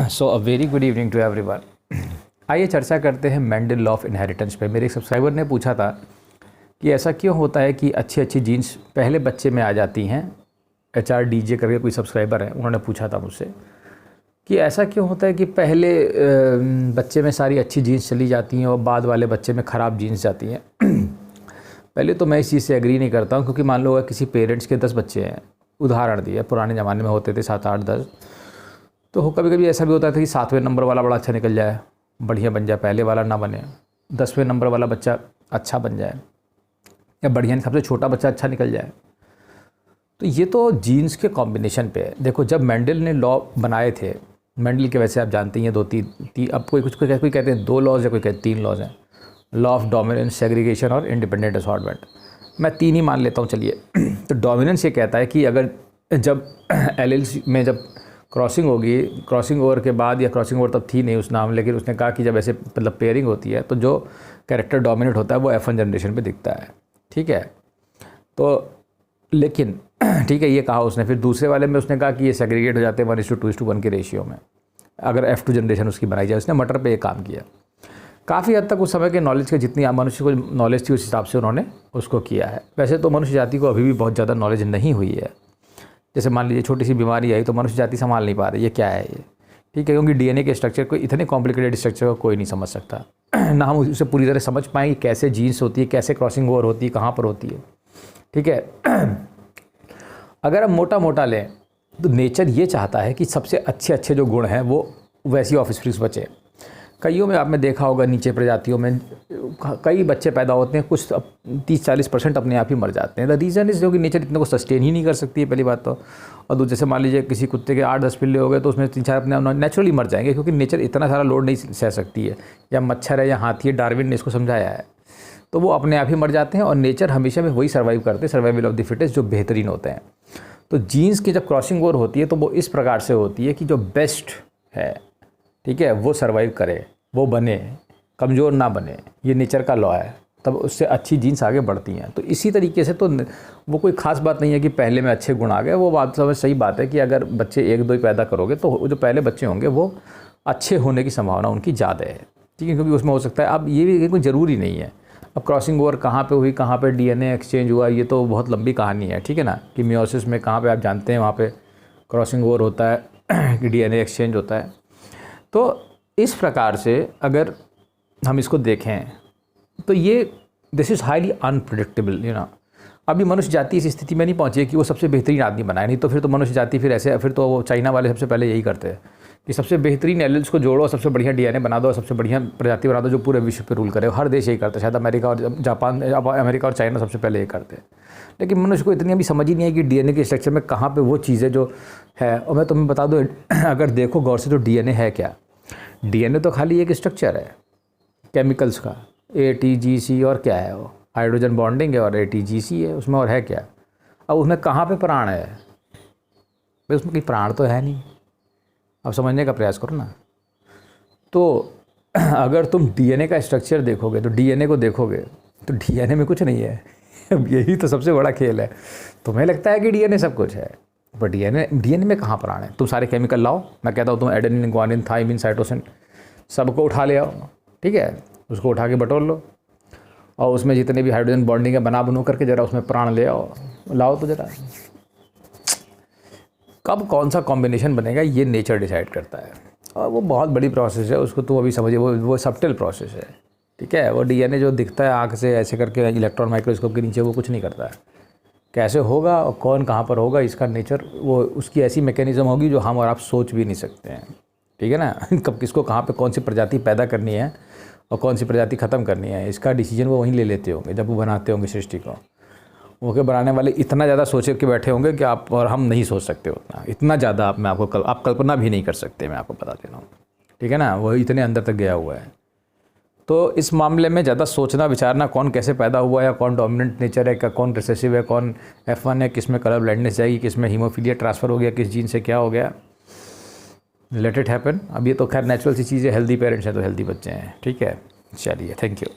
So a very good evening to everyone. आइए चर्चा करते हैं मेंडल लॉ ऑफ इनहेरिटेंस पे। मेरे एक सब्सक्राइबर ने पूछा था कि ऐसा क्यों होता है कि अच्छी अच्छी जीन्स पहले बच्चे में आ जाती हैं। HRDJ करके कोई सब्सक्राइबर है, उन्होंने पूछा था मुझसे कि ऐसा क्यों होता है कि पहले बच्चे में सारी अच्छी जीन्स चली जाती हैं और बाद वाले बच्चे में ख़राब जीन्स जाती हैं। पहले तो मैं इस चीज़ से एग्री नहीं करता हूँ, क्योंकि मान लो अगर किसी पेरेंट्स के 10 बच्चे हैं, उदाहरण दिया, पुराने ज़माने में होते थे 7, 8, 10, तो कभी कभी ऐसा भी होता था कि 7वें नंबर वाला बड़ा अच्छा निकल जाए, बढ़िया बन जाए, पहले वाला ना बने, 10वें नंबर वाला बच्चा अच्छा बन जाए, या बढ़िया सबसे छोटा बच्चा अच्छा निकल जाए। तो ये तो जीन्स के कॉम्बिनेशन पे है। देखो, जब मेंडल ने लॉ बनाए थे, मेंडल के वैसे आप जानते हैं 2-3 अब कोई कहते हैं 2 लॉज है, कोई कहते हैं 3 लॉज हैं, लॉ ऑफ डोमिनेंस, सेग्रीगेशन और इंडिपेंडेंट असॉर्टमेंट। मैं 3 ही मान लेता हूँ, चलिए। तो डोमिनेंस ये कहता है कि अगर जब LLC में जब क्रॉसिंग होगी, क्रॉसिंग ओवर के बाद, या क्रॉसिंग ओवर तब थी नहीं उस नाम, लेकिन उसने कहा कि जब ऐसे मतलब पेयरिंग होती है तो जो कैरेक्टर डोमिनेट होता है वो F1 जनरेशन पे दिखता है, ठीक है। तो लेकिन ठीक है, ये कहा उसने। फिर दूसरे वाले में उसने कहा कि ये सेग्रीगेट हो जाते हैं 1:2:1 के रेशियो में, अगर F2 जनरेशन उसकी बनाई जाए। उसने मटर पे ये काम किया। काफ़ी हद तक उस समय के नॉलेज के जितनी मनुष्य को नॉलेज थी उस हिसाब से उन्होंने उसको किया है। वैसे तो मनुष्य जाति को अभी भी बहुत ज़्यादा नॉलेज नहीं हुई है। जैसे मान लीजिए छोटी सी बीमारी आई तो मनुष्य जाति संभाल नहीं पा रही, ये क्या है ये, ठीक है, क्योंकि DNA के स्ट्रक्चर को, इतने कॉम्प्लिकेटेड स्ट्रक्चर को कोई नहीं समझ सकता। ना हम उसे पूरी तरह समझ पाएँ कि कैसे जीन्स होती है, कैसे क्रॉसिंग ओवर होती है, कहाँ पर होती है, ठीक है। अगर हम मोटा मोटा लें तो नेचर ये चाहता है कि सबसे अच्छे अच्छे जो गुण हैं वो वैसी ऑफस्प्रिंग्स बचे। कईयों में आपने देखा होगा, नीचे प्रजातियों में कई बच्चे पैदा होते हैं, कुछ 30-40% अपने आप ही मर जाते हैं। द रीज़न इज़, जो कि नेचर इतने को सस्टेन ही नहीं कर सकती है, पहली बात तो। और दूसरे, जैसे मान लीजिए किसी कुत्ते के 8-10 पिल्ले हो गए तो उसमें 3-4 अपने नेचुरली मर जाएंगे, क्योंकि नेचर इतना सारा लोड नहीं सह सकती है। या मच्छर है या हाथी है, डार्विन ने इसको समझाया है, तो वो अपने आप ही मर जाते हैं। और नेचर हमेशा में वही सर्वाइव करते हैं, सर्वाइवल ऑफ द फिटेस्ट, जो बेहतरीन होते हैं। तो जीन्स की जब क्रॉसिंग ओवर होती है तो वो इस प्रकार से होती है कि जो बेस्ट है, ठीक है, वो सर्वाइव करे, वो बने, कमज़ोर ना बने। ये नेचर का लॉ है, तब उससे अच्छी जीन्स आगे बढ़ती हैं। तो इसी तरीके से तो वो कोई ख़ास बात नहीं है कि पहले में अच्छे गुण आ गए। वो बात समझ सही बात है कि अगर बच्चे 1-2 ही पैदा करोगे तो जो पहले बच्चे होंगे वो अच्छे होने की संभावना उनकी ज़्यादा है, ठीक है, क्योंकि उसमें हो सकता है। अब ये भी कोई ज़रूरी नहीं है। अब क्रॉसिंग ओवर कहाँ पे हुई, कहाँ पे DNA एक्सचेंज हुआ, ये तो बहुत लंबी कहानी है, ठीक है ना, कि मियोसिस में कहाँ पे आप जानते हैं वहाँ पे क्रॉसिंग ओवर होता है कि DNA एक्सचेंज होता है। तो इस प्रकार से अगर हम इसको देखें तो ये this is highly unpredictable, you know. अभी मनुष्य जाति इस स्थिति में नहीं पहुंची है कि वो सबसे बेहतरीन आदमी बनाए, नहीं तो फिर तो मनुष्य जाति फिर ऐसे, फिर तो वो चाइना वाले सबसे पहले यही करते हैं कि सबसे बेहतरीन एलिल्स को जोड़ो, सबसे बढ़िया DNA बना दो, सबसे बढ़िया प्रजाति बना दो जो पूरे विश्व पे रूल करे। हर देश यही करता है, शायद अमेरिका और जापान, अमेरिका और चाइना सबसे पहले ये करते हैं। लेकिन मनुष्य को इतनी अभी समझ ही नहीं है कि DNA के स्ट्रक्चर में कहाँ पर वो चीज़ें जो है। और मैं तुम्हें बता दूँ, अगर देखो गौर से, तो DNA है क्या? DNA तो खाली एक स्ट्रक्चर है केमिकल्स का, ATGC, और क्या है वो, हाइड्रोजन बॉन्डिंग है और ATGC है उसमें, और है क्या? अब उसमें कहाँ पे प्राण है भाई? उसमें कोई प्राण तो है नहीं। अब समझने का प्रयास करो ना। तो अगर तुम DNA का स्ट्रक्चर देखोगे, तो DNA को देखोगे तो DNA में कुछ नहीं है। अब यही तो सबसे बड़ा खेल है। तुम्हें लगता है कि DNA सब कुछ है, पर DNA में कहाँ प्राण है? तुम सारे केमिकल लाओ, मैं कहता हूँ तुम एडेनिन, ग्वानिन, थाइमिन, साइटोसिन सबको उठा ले आओ, ठीक है, उसको उठा के बटोर लो, और उसमें जितने भी हाइड्रोजन बॉन्डिंग है बनू करके जरा उसमें प्राण ले आओ, लाओ तो जरा। कब कौन सा कॉम्बिनेशन बनेगा ये नेचर डिसाइड करता है, और वो बहुत बड़ी प्रोसेस है। उसको तो अभी समझिए, वो सबटल प्रोसेस है, ठीक है। वो DNA जो दिखता है आँख से ऐसे करके इलेक्ट्रॉन माइक्रोस्कोप के नीचे, वो कुछ नहीं करता है। कैसे होगा और कौन कहाँ पर होगा, इसका नेचर, वो उसकी ऐसी मैकेनिज़्म होगी जो हम और आप सोच भी नहीं सकते हैं, ठीक है ना। कब किसको कहाँ पे कौन सी प्रजाति पैदा करनी है और कौन सी प्रजाति ख़त्म करनी है, इसका डिसीजन वो वहीं ले लेते होंगे जब वो बनाते होंगे सृष्टि को। वो के बनाने वाले इतना ज़्यादा सोच के बैठे होंगे कि आप और हम नहीं सोच सकते उतना, इतना ज़्यादा आप कल्पना भी नहीं कर सकते, मैं आपको बता दे रहा हूँ, ठीक है ना। वो इतने अंदर तक गया हुआ है। तो इस मामले में ज़्यादा सोचना विचारना, कौन कैसे पैदा हुआ है, कौन डोमिनेंट नेचर है, क्या कौन रिसेसिव है, कौन F1 है, किस में कलर ब्लाइंडनेस जाएगी, किस में हीमोफीलिया ट्रांसफ़र हो गया, किस जीन से क्या हो गया, लेट इट हैपन। अब ये तो खैर नेचुरल सी चीज़ है, हेल्दी पेरेंट्स हैं तो हेल्दी बच्चे हैं, ठीक है। चलिए, थैंक यू।